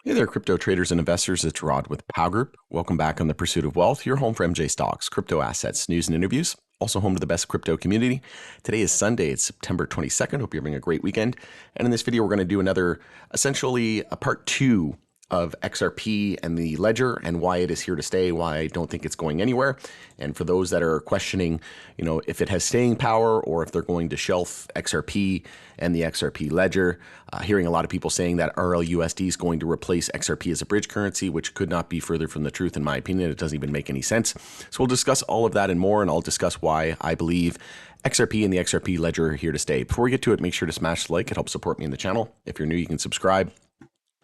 Hey there, crypto traders and investors. It's Rod with Pow Group. Welcome back on The Pursuit of Wealth, your home for MJ Stocks, crypto assets, news, and interviews. Also home to the best crypto community. Today is Sunday. It's September 22nd. Hope you're having a great weekend. And in this video, we're going to do another, essentially a part two of XRP and the ledger and why it is here to stay, why I don't think it's going anywhere. And for those that are questioning, if it has staying power or if they're going to shelf XRP and the XRP ledger, hearing a lot of people saying that RLUSD is going to replace XRP as a bridge currency, which could not be further from the truth in my opinion. It doesn't even make any sense. So we'll discuss all of that and more, and I'll discuss why I believe XRP and the XRP ledger are here to stay. Before we get to it, make sure to smash the like. It helps support me in the channel. If you're new, you can subscribe.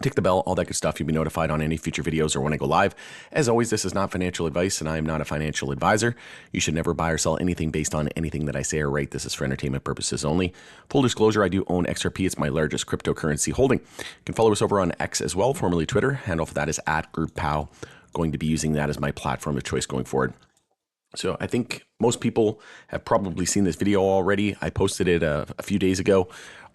Tick the bell, all that good stuff. You'll be notified on any future videos or when I go live. As always, this is not financial advice and I am not a financial advisor. You should never buy or sell anything based on anything that I say or write. This is for entertainment purposes only. Full disclosure, I do own XRP. It's my largest cryptocurrency holding. You can follow us over on X as well, formerly Twitter. Handle for that is @GroupPow. Going to be using that as my platform of choice going forward. So I think most people have probably seen this video already. I posted it a few days ago.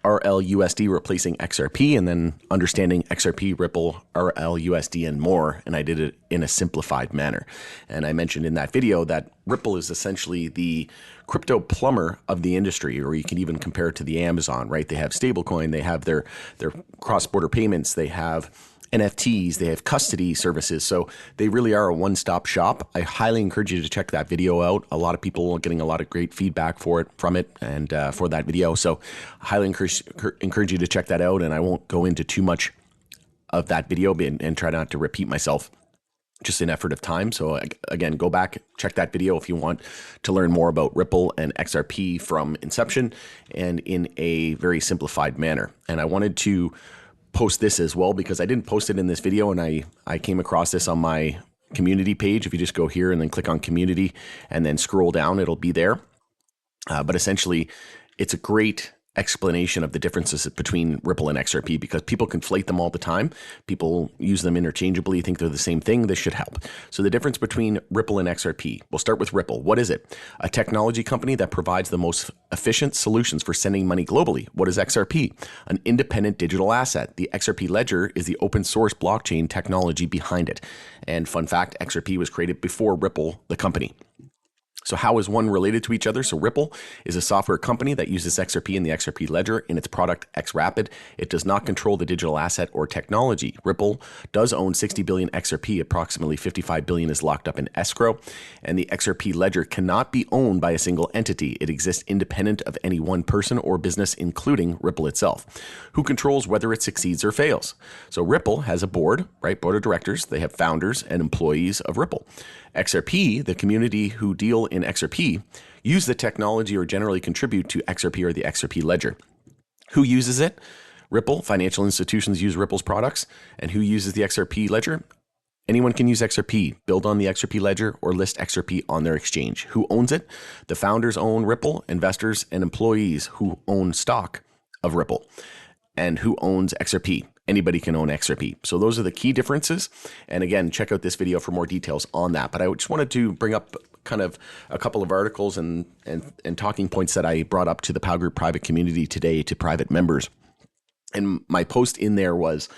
RLUSD replacing XRP, and then understanding XRP, Ripple, RLUSD, and more. And I did it in a simplified manner. And I mentioned in that video that Ripple is essentially the crypto plumber of the industry, or you can even compare it to the Amazon, right? They have stablecoin, they have their cross-border payments, they have NFTs, they have custody services. So they really are a one-stop shop. I highly encourage you to check that video out. A lot of people are getting a lot of great feedback from it and for that video. So I highly encourage you to check that out. And I won't go into too much of that video and try not to repeat myself, just an effort of time. So again, go back, check that video if you want to learn more about Ripple and XRP from inception and in a very simplified manner. And I wanted to post this as well because I didn't post it in this video, and I came across this on my community page. If you just go here and then click on community and then scroll down, it'll be there. But essentially, it's a great explanation of the differences between Ripple and XRP because people conflate them all the time. People use them interchangeably, think they're the same thing. This should help. So the difference between Ripple and XRP, we'll start with Ripple. What is it? A technology company that provides the most efficient solutions for sending money globally. What is XRP? An independent digital asset. The XRP ledger is the open source blockchain technology behind it. And fun fact, XRP was created before Ripple, the company. So how is one related to each other? So Ripple is a software company that uses XRP and the XRP ledger in its product XRapid. It does not control the digital asset or technology. Ripple does own 60 billion XRP. Approximately 55 billion is locked up in escrow. And the XRP ledger cannot be owned by a single entity. It exists independent of any one person or business, including Ripple itself, who controls whether it succeeds or fails. So Ripple has a board, right? Board of directors. They have founders and employees of Ripple. XRP, the community who deal in XRP, use the technology or generally contribute to XRP or the XRP ledger. Who uses it? Ripple. Financial institutions use Ripple's products. And who uses the XRP ledger? Anyone can use XRP, build on the XRP ledger, or list XRP on their exchange. Who owns it? The founders own Ripple, investors and employees who own stock of Ripple. And who owns XRP? Anybody can own XRP. So those are the key differences. And again, check out this video for more details on that. But I just wanted to bring up kind of a couple of articles and talking points that I brought up to the Pow Group private community today to private members. And my post in there was,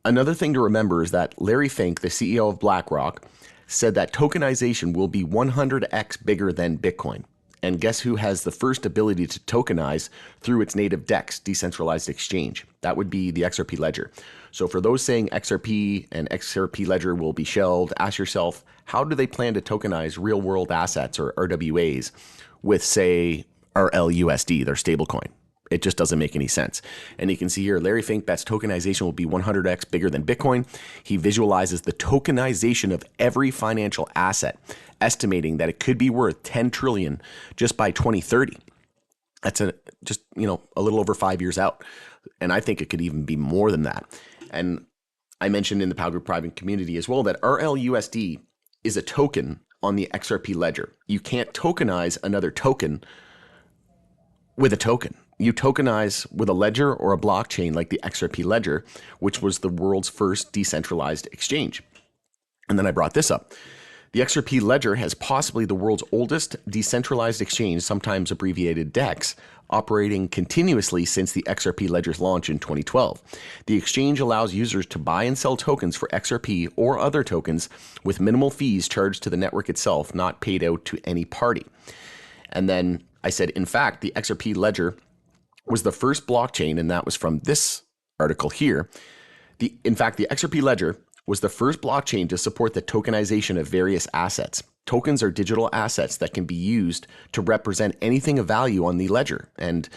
another thing to remember is that Larry Fink, the CEO of Blackrock, said that tokenization will be 100x bigger than Bitcoin. And guess who has the first ability to tokenize through its native DEX, decentralized exchange? That would be the XRP ledger. So for those saying XRP and XRP ledger will be shelved, ask yourself, how do they plan to tokenize real world assets or RWAs with, say, RLUSD, their stablecoin? It just doesn't make any sense. And you can see here, Larry Fink bets tokenization will be 100x bigger than Bitcoin. He visualizes the tokenization of every financial asset, estimating that it could be worth 10 trillion just by 2030. That's just a little over 5 years out. And I think it could even be more than that. And I mentioned in the Pow Group private community as well that RLUSD is a token on the XRP ledger. You can't tokenize another token with a token. You tokenize with a ledger or a blockchain like the XRP ledger, which was the world's first decentralized exchange. And then I brought this up. The XRP ledger has possibly the world's oldest decentralized exchange, sometimes abbreviated DEX, operating continuously since the XRP ledger's launch in 2012. The exchange allows users to buy and sell tokens for XRP or other tokens with minimal fees charged to the network itself, not paid out to any party. And then I said, in fact, the XRP ledger was the first blockchain, and that was from this article here. In fact, the XRP ledger was the first blockchain to support the tokenization of various assets. Tokens are digital assets that can be used to represent anything of value on the ledger. And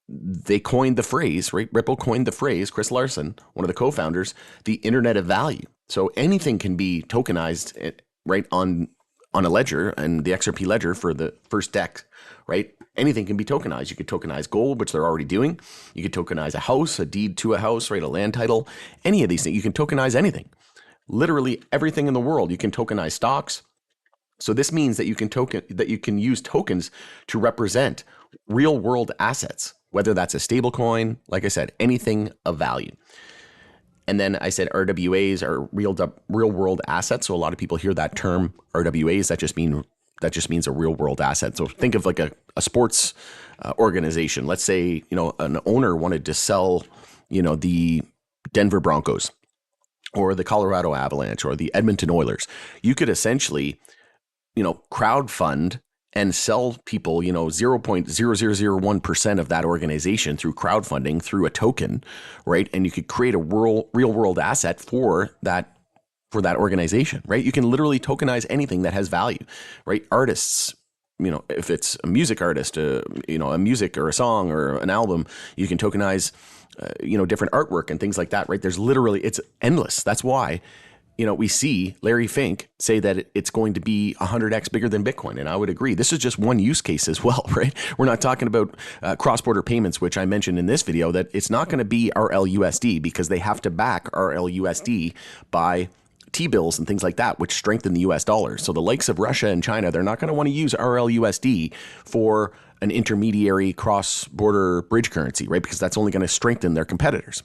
they coined the phrase, right? Ripple coined the phrase, Chris Larsen, one of the co-founders, the Internet of Value. So anything can be tokenized, right, on a ledger, and the XRP ledger for the first DEX, right? Anything can be tokenized. You could tokenize gold, which they're already doing. You could tokenize a house, a deed to a house, right? A land title, any of these things. You can tokenize anything. Literally everything in the world. You can tokenize stocks. So this means that you can use tokens to represent real world assets, whether that's a stable coin, like I said, anything of value. And then I said RWAs are real world assets. So a lot of people hear that term RWAs. That just means a real world asset. So think of like a sports organization. Let's say, an owner wanted to sell, the Denver Broncos or the Colorado Avalanche or the Edmonton Oilers. You could essentially, crowdfund and sell people, 0.0001% of that organization through crowdfunding through a token, right? And you could create a real world asset for that organization, right? You can literally tokenize anything that has value, right? Artists, if it's a music artist, a music or a song or an album, you can tokenize, different artwork and things like that, right? It's endless. That's why, we see Larry Fink say that it's going to be 100x bigger than Bitcoin. And I would agree. This is just one use case as well, right? We're not talking about cross-border payments, which I mentioned in this video, that it's not going to be RLUSD because they have to back RLUSD by T-bills and things like that, which strengthen the US dollar. So the likes of Russia and China, they're not going to want to use RLUSD for an intermediary cross-border bridge currency, right? Because that's only going to strengthen their competitors.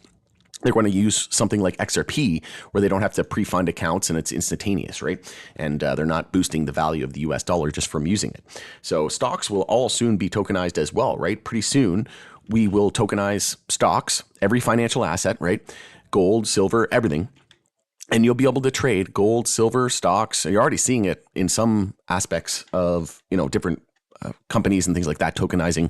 They're going to use something like XRP where they don't have to pre-fund accounts and it's instantaneous, right? And they're not boosting the value of the US dollar just from using it. So stocks will all soon be tokenized as well, right? Pretty soon we will tokenize stocks, every financial asset, right? Gold, silver, everything. And you'll be able to trade gold, silver, stocks. You're already seeing it in some aspects of, different companies and things like that, tokenizing,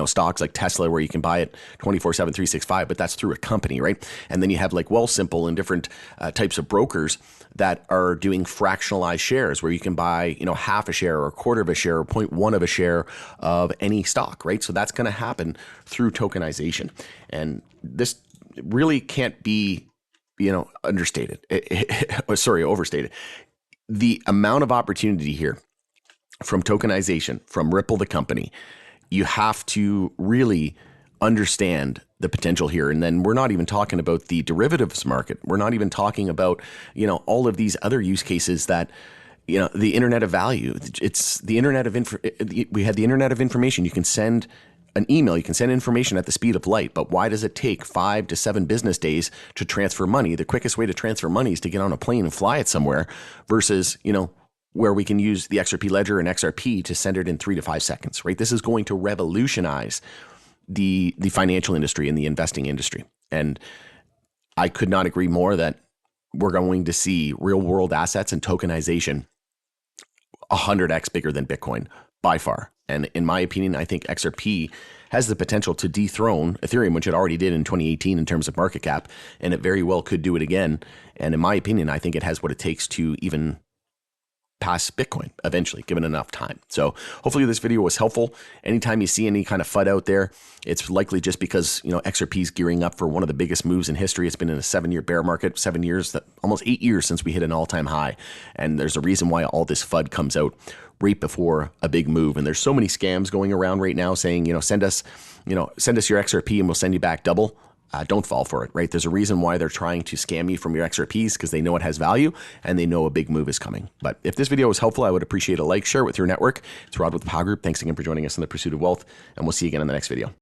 stocks like Tesla, where you can buy it 24/7, 365, but that's through a company, right? And then you have like Wealthsimple and different types of brokers that are doing fractionalized shares where you can buy, half a share or a quarter of a share or 0.1 of a share of any stock, right? So that's going to happen through tokenization. And this really can't be, understated, overstated. The amount of opportunity here from tokenization, from Ripple, the company, you have to really understand the potential here. And then we're not even talking about the derivatives market. We're not even talking about, all of these other use cases that, the Internet of Value. It's the Internet of we had the Internet of Information. You can send an email, you can send information at the speed of light, but why does it take 5 to 7 business days to transfer money? The quickest way to transfer money is to get on a plane and fly it somewhere versus, where we can use the XRP ledger and XRP to send it in 3 to 5 seconds, right? This is going to revolutionize the financial industry and the investing industry. And I could not agree more that we're going to see real world assets and tokenization 100x bigger than Bitcoin by far. And in my opinion, I think XRP has the potential to dethrone Ethereum, which it already did in 2018 in terms of market cap, and it very well could do it again. And in my opinion, I think it has what it takes to even pass Bitcoin eventually, given enough time. So hopefully this video was helpful. Anytime you see any kind of FUD out there, it's likely just because, XRP is gearing up for one of the biggest moves in history. It's been in a 7-year bear market, 7 years, almost 8 years since we hit an all-time high. And there's a reason why all this FUD comes out right before a big move. And there's so many scams going around right now saying, send us your XRP and we'll send you back double. Don't fall for it, right? There's a reason why they're trying to scam you from your XRPs, because they know it has value and they know a big move is coming. But if this video was helpful, I would appreciate a like, share it with your network. It's Rod with the Power Group. Thanks again for joining us in the pursuit of wealth, and we'll see you again in the next video.